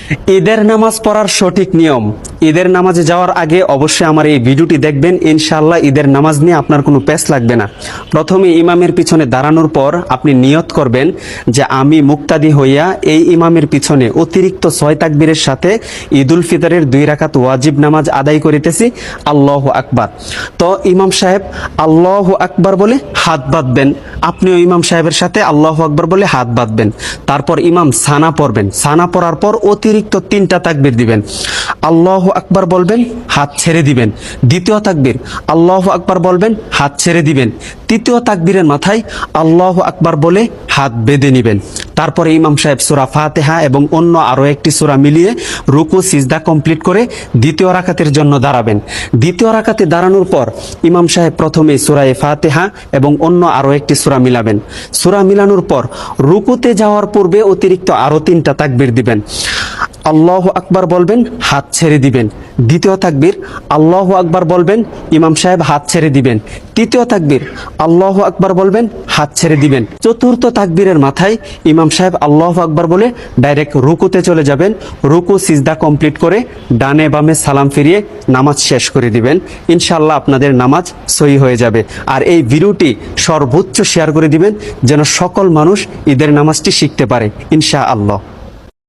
ঈদের নামাজ পড়ার সঠিক নিয়ম। ঈদের নামাজে যাওয়ার আগে অবশ্যই আমার এই ভিডিওটি দেখবেন, ইনশাআল্লাহ ঈদের নামাজ নিয়ে আপনার কোনো পেস লাগবে না। প্রথমে ইমামের পিছনে দাঁড়ানোর পর আপনি নিয়ত করবেন যে আমি মুক্তাদি হইয়া এই ইমামের পিছনে অতিরিক্ত 6 তাকবীরের সাথে ঈদুল ফিতরের 2 রাকাত ওয়াজিব নামাজ আদায় করিতেছি, আল্লাহু আকবার। তো ইমাম সাহেব আল্লাহু আকবার বলে হাত বাঁধবেন, আপনিও ইমাম সাহেবের সাথে আল্লাহু আকবার বলে হাত বাঁধবেন। তারপর ইমাম সানা পড়বেন, সানা পড়ার পর অতিরিক্ত 3টা তাকবীর দিবেন। আল্লাহু আকবার বলবেন, হাত ছেড়ে দিবেন। দ্বিতীয় তাকবীর আল্লাহু আকবার বলবেন, হাত ছেড়ে দিবেন। তৃতীয় তাকবীরের মাথায় আল্লাহু আকবার বলে হাত বেঁধে নেবেন। তারপরে ইমাম সাহেব সূরা ফাতিহা এবং অন্য আরো একটি সূরা মিলিয়ে রুকু সিজদা কমপ্লিট করে দ্বিতীয় রাকাতের জন্য দাঁড়াবেন। দ্বিতীয় রাকাতে দাঁড়ানোর পর ইমাম সাহেব প্রথমে সূরা ফাতিহা এবং অন্য আরো একটি সূরা মিলাবেন। সূরা মিলানোর পর রুকুতে যাওয়ার পূর্বে অতিরিক্ত আরো 3টা তাকবীর দিবেন। আল্লাহু আকবার বলবেন, হাত ছেড়ে দিবেন। দ্বিতীয় তাকবীর আল্লাহু আকবার বলবেন, ইমাম সাহেব হাত ছেড়ে দিবেন। তৃতীয় তাকবীর আল্লাহু আকবার বলবেন, হাত ছেড়ে দিবেন। চতুর্থ তাকবীরের মাথায় ইমাম সাহেব আল্লাহু আকবার বলে ডাইরেক্ট রুকুতে চলে যাবেন। রুকু সিজদা কমপ্লিট করে ডানে বামে সালাম ফিরিয়ে নামাজ শেষ করে দিবেন। ইনশাআল্লাহ আপনাদের নামাজ সহি হয়ে যাবে। আর এই ভিডিওটি সর্বোচ্চ শেয়ার করে দিবেন যেন সকল মানুষ ঈদের নামাজটি শিখতে পারে ইনশাআল্লাহ।